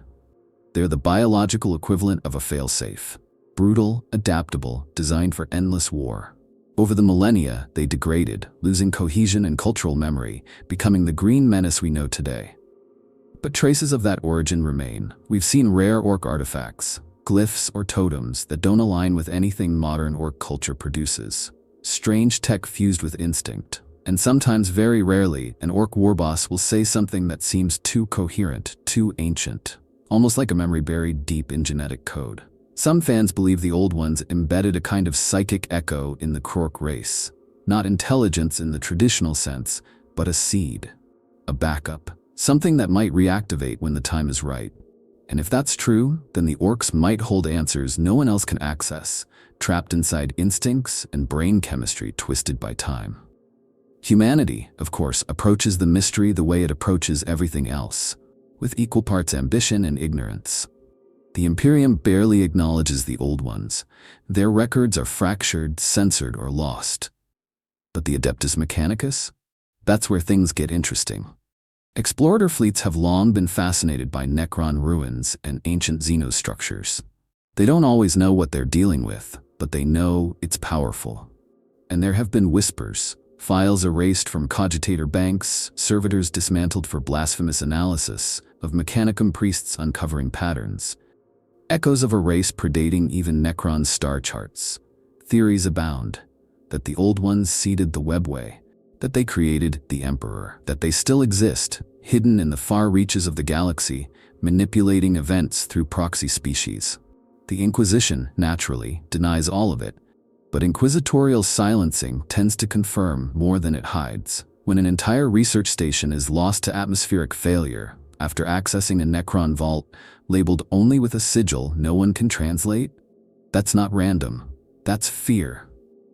They're the biological equivalent of a failsafe. Brutal, adaptable, designed for endless war. Over the millennia, they degraded, losing cohesion and cultural memory, becoming the green menace we know today. But traces of that origin remain. We've seen rare orc artifacts, glyphs or totems that don't align with anything modern orc culture produces. Strange tech fused with instinct. And sometimes, very rarely, an orc warboss will say something that seems too coherent, too ancient. Almost like a memory buried deep in genetic code. Some fans believe the Old Ones embedded a kind of psychic echo in the krork race. Not intelligence in the traditional sense, but a seed. A backup. Something that might reactivate when the time is right. And if that's true, then the orcs might hold answers no one else can access, trapped inside instincts and brain chemistry twisted by time. Humanity, of course, approaches the mystery the way it approaches everything else, with equal parts ambition and ignorance. The Imperium barely acknowledges the Old Ones. Their records are fractured, censored, or lost. But the Adeptus Mechanicus? That's where things get interesting. Explorer fleets have long been fascinated by Necron ruins and ancient xenostructures. They don't always know what they're dealing with, but they know it's powerful. And there have been whispers, files erased from cogitator banks, servitors dismantled for blasphemous analysis, of Mechanicum priests uncovering patterns. Echoes of a race predating even Necron's star charts. Theories abound that the Old Ones seeded the webway, that they created the Emperor, that they still exist, hidden in the far reaches of the galaxy, manipulating events through proxy species. The Inquisition, naturally, denies all of it, but inquisitorial silencing tends to confirm more than it hides. When an entire research station is lost to atmospheric failure, after accessing a Necron vault, labeled only with a sigil no one can translate? That's not random. That's fear.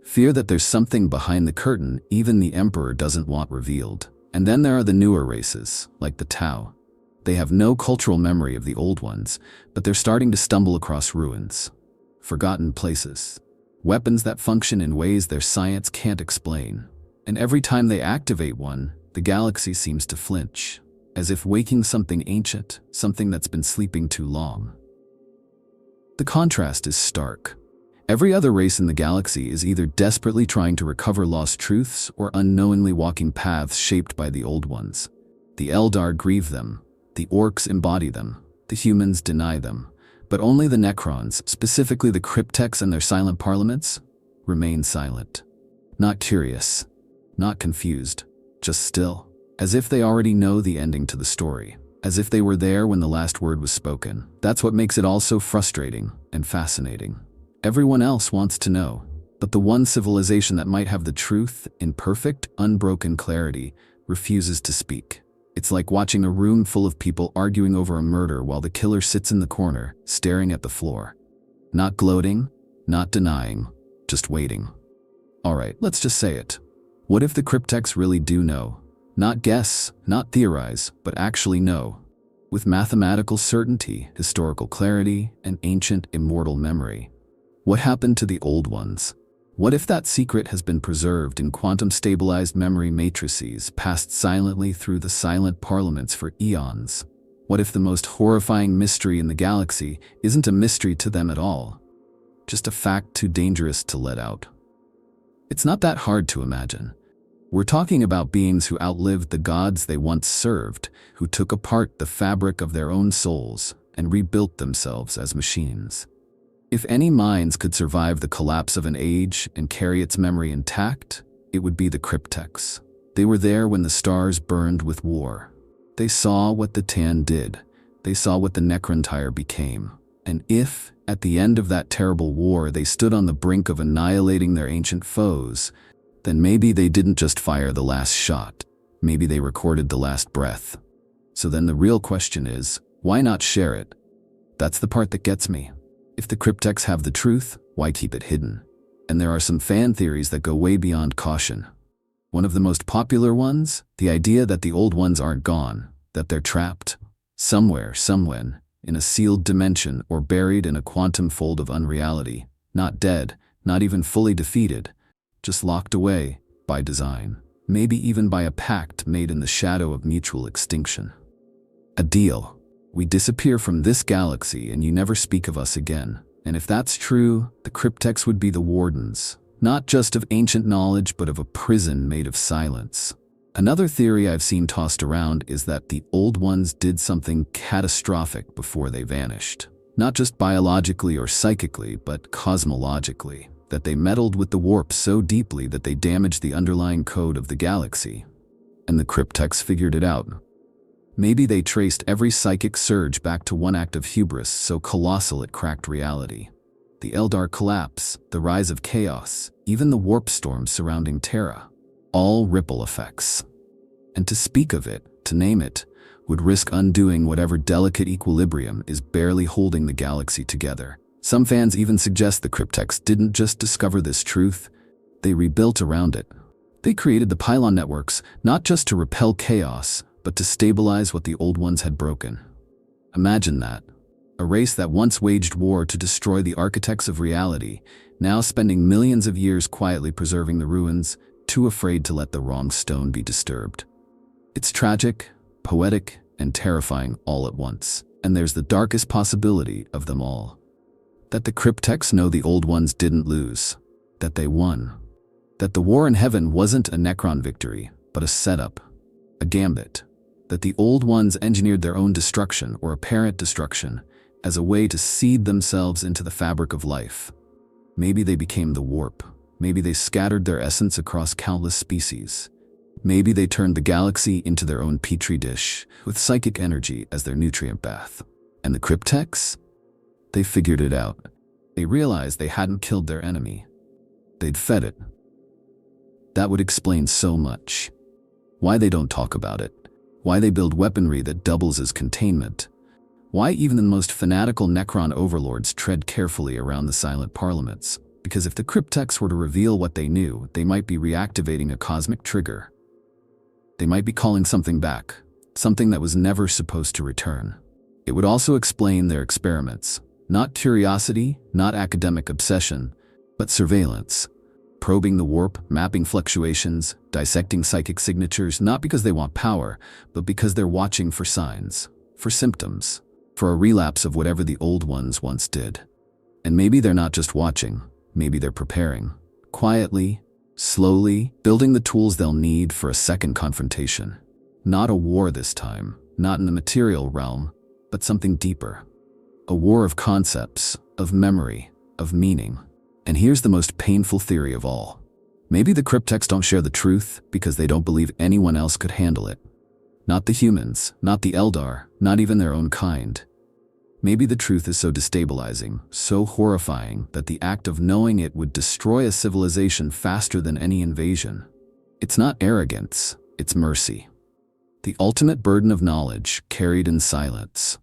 Fear that there's something behind the curtain even the Emperor doesn't want revealed. And then there are the newer races, like the Tau. They have no cultural memory of the Old Ones, but they're starting to stumble across ruins. Forgotten places. Weapons that function in ways their science can't explain. And every time they activate one, the galaxy seems to flinch. As if waking something ancient, something that's been sleeping too long. The contrast is stark. Every other race in the galaxy is either desperately trying to recover lost truths or unknowingly walking paths shaped by the Old Ones. The Eldar grieve them, the orcs embody them, the humans deny them, but only the Necrons, specifically the crypteks and their silent parliaments, remain silent. Not curious, not confused, just still. As if they already know the ending to the story. As if they were there when the last word was spoken. That's what makes it all so frustrating and fascinating. Everyone else wants to know, but the one civilization that might have the truth in perfect, unbroken clarity refuses to speak. It's like watching a room full of people arguing over a murder while the killer sits in the corner, staring at the floor. Not gloating, not denying, just waiting. Alright, let's just say it. What if the crypteks really do know? Not guess, not theorize, but actually know. With mathematical certainty, historical clarity, and ancient immortal memory. What happened to the Old Ones? What if that secret has been preserved in quantum-stabilized memory matrices passed silently through the silent parliaments for eons? What if the most horrifying mystery in the galaxy isn't a mystery to them at all? Just a fact too dangerous to let out. It's not that hard to imagine. We're talking about beings who outlived the gods they once served, who took apart the fabric of their own souls and rebuilt themselves as machines. If any minds could survive the collapse of an age and carry its memory intact, it would be the crypteks. They were there when the stars burned with war. They saw what the Tan did. They saw what the Necrontire became. And if, at the end of that terrible war, they stood on the brink of annihilating their ancient foes, then maybe they didn't just fire the last shot. Maybe they recorded the last breath. So then the real question is, why not share it? That's the part that gets me. If the crypteks have the truth, why keep it hidden? And there are some fan theories that go way beyond caution. One of the most popular ones, the idea that the old ones aren't gone, that they're trapped, somewhere, somewhen, in a sealed dimension or buried in a quantum fold of unreality, not dead, not even fully defeated, just locked away by design, maybe even by a pact made in the shadow of mutual extinction. A deal. We disappear from this galaxy and you never speak of us again. And if that's true, the crypteks would be the wardens, not just of ancient knowledge, but of a prison made of silence. Another theory I've seen tossed around is that the old ones did something catastrophic before they vanished. Not just biologically or psychically, but cosmologically. That they meddled with the warp so deeply that they damaged the underlying code of the galaxy. And the crypteks figured it out. Maybe they traced every psychic surge back to one act of hubris so colossal it cracked reality. The Eldar collapse, the rise of chaos, even the warp storm surrounding Terra. All ripple effects. And to speak of it, to name it, would risk undoing whatever delicate equilibrium is barely holding the galaxy together. Some fans even suggest the crypteks didn't just discover this truth, they rebuilt around it. They created the pylon networks, not just to repel chaos, but to stabilize what the old ones had broken. Imagine that. A race that once waged war to destroy the architects of reality, now spending millions of years quietly preserving the ruins, too afraid to let the wrong stone be disturbed. It's tragic, poetic, and terrifying all at once. And there's the darkest possibility of them all. That the crypteks know the old ones didn't lose. That they won. That the war in heaven wasn't a Necron victory, but a setup, a gambit. That the old ones engineered their own destruction or apparent destruction as a way to seed themselves into the fabric of life. Maybe they became the warp. Maybe they scattered their essence across countless species. Maybe they turned the galaxy into their own petri dish, with psychic energy as their nutrient bath. And the crypteks? They figured it out. They realized they hadn't killed their enemy. They'd fed it. That would explain so much. Why they don't talk about it. Why they build weaponry that doubles as containment. Why even the most fanatical Necron overlords tread carefully around the silent parliaments. Because if the crypteks were to reveal what they knew, they might be reactivating a cosmic trigger. They might be calling something back, something that was never supposed to return. It would also explain their experiments. Not curiosity, not academic obsession, but surveillance. Probing the warp, mapping fluctuations, dissecting psychic signatures, not because they want power, but because they're watching for signs, for symptoms, for a relapse of whatever the old ones once did. And maybe they're not just watching, maybe they're preparing. Quietly, slowly, building the tools they'll need for a second confrontation. Not a war this time, not in the material realm, but something deeper. A war of concepts, of memory, of meaning. And here's the most painful theory of all. Maybe the crypteks don't share the truth because they don't believe anyone else could handle it. Not the humans, not the Eldar, not even their own kind. Maybe the truth is so destabilizing, so horrifying, that the act of knowing it would destroy a civilization faster than any invasion. It's not arrogance, it's mercy. The ultimate burden of knowledge carried in silence.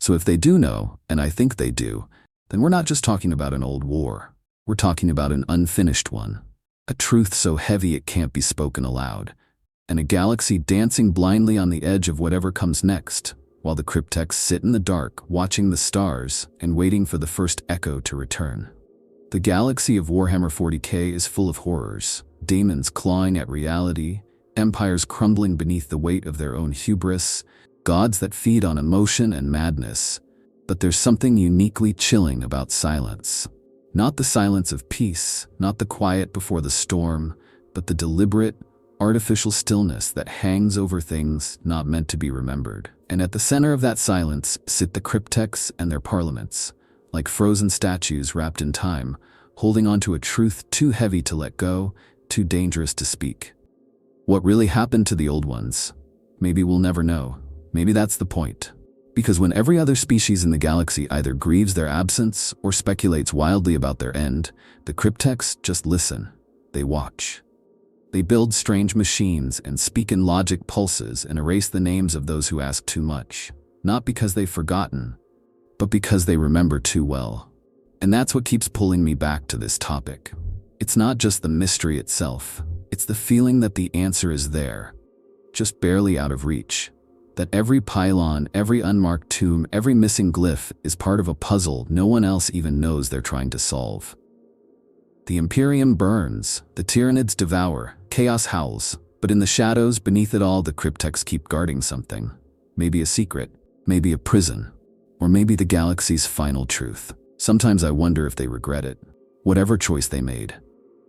So if they do know, and I think they do, then we're not just talking about an old war. We're talking about an unfinished one. A truth so heavy it can't be spoken aloud. And a galaxy dancing blindly on the edge of whatever comes next, while the crypteks sit in the dark, watching the stars and waiting for the first echo to return. The galaxy of Warhammer 40k is full of horrors, demons clawing at reality, empires crumbling beneath the weight of their own hubris, gods that feed on emotion and madness. But there's something uniquely chilling about silence. Not the silence of peace, not the quiet before the storm, but the deliberate, artificial stillness that hangs over things not meant to be remembered. And at the center of that silence sit the crypteks and their parliaments, like frozen statues wrapped in time, holding on to a truth too heavy to let go, too dangerous to speak. What really happened to the old ones? Maybe we'll never know. Maybe that's the point. Because when every other species in the galaxy either grieves their absence or speculates wildly about their end, the crypteks just listen. They watch. They build strange machines and speak in logic pulses and erase the names of those who ask too much. Not because they've forgotten, but because they remember too well. And that's what keeps pulling me back to this topic. It's not just the mystery itself. It's the feeling that the answer is there, just barely out of reach. That every pylon, every unmarked tomb, every missing glyph is part of a puzzle no one else even knows they're trying to solve. The Imperium burns, the Tyranids devour, chaos howls, but in the shadows beneath it all the crypteks keep guarding something. Maybe a secret, maybe a prison, or maybe the galaxy's final truth. Sometimes I wonder if they regret it, whatever choice they made.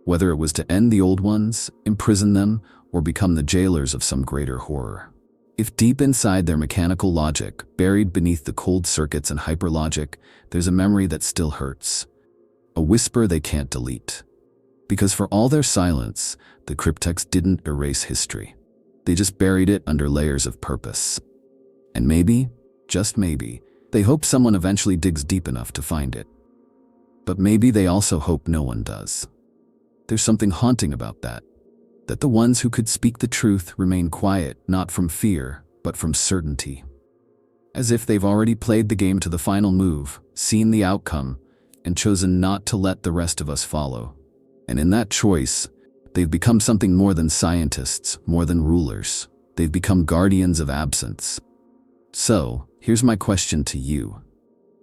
Whether it was to end the old ones, imprison them, or become the jailers of some greater horror. If deep inside their mechanical logic, buried beneath the cold circuits and hyperlogic, there's a memory that still hurts. A whisper they can't delete. Because for all their silence, the crypteks didn't erase history. They just buried it under layers of purpose. And maybe, just maybe, they hope someone eventually digs deep enough to find it. But maybe they also hope no one does. There's something haunting about that. That the ones who could speak the truth remain quiet, not from fear, but from certainty. As if they've already played the game to the final move, seen the outcome, and chosen not to let the rest of us follow. And in that choice, they've become something more than scientists, more than rulers. They've become guardians of absence. So, here's my question to you.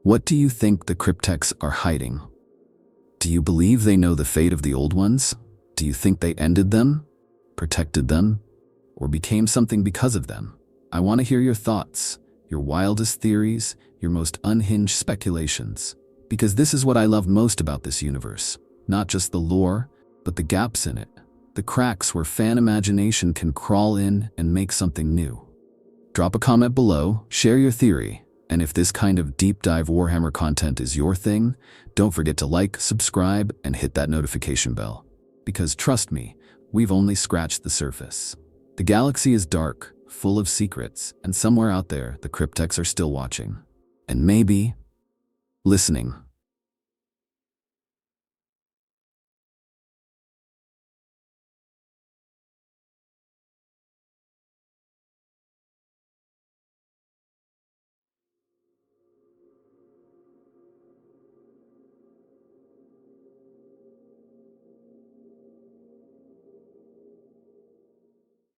What do you think the crypteks are hiding? Do you believe they know the fate of the old ones? Do you think they ended them, protected them, or became something because of them? I want to hear your thoughts, your wildest theories, your most unhinged speculations. Because this is what I love most about this universe. Not just the lore, but the gaps in it. The cracks where fan imagination can crawl in and make something new. Drop a comment below, share your theory, and if this kind of deep dive Warhammer content is your thing, don't forget to like, subscribe, and hit that notification bell. Because trust me, we've only scratched the surface. The galaxy is dark, full of secrets, and somewhere out there, the crypteks are still watching. And maybe listening.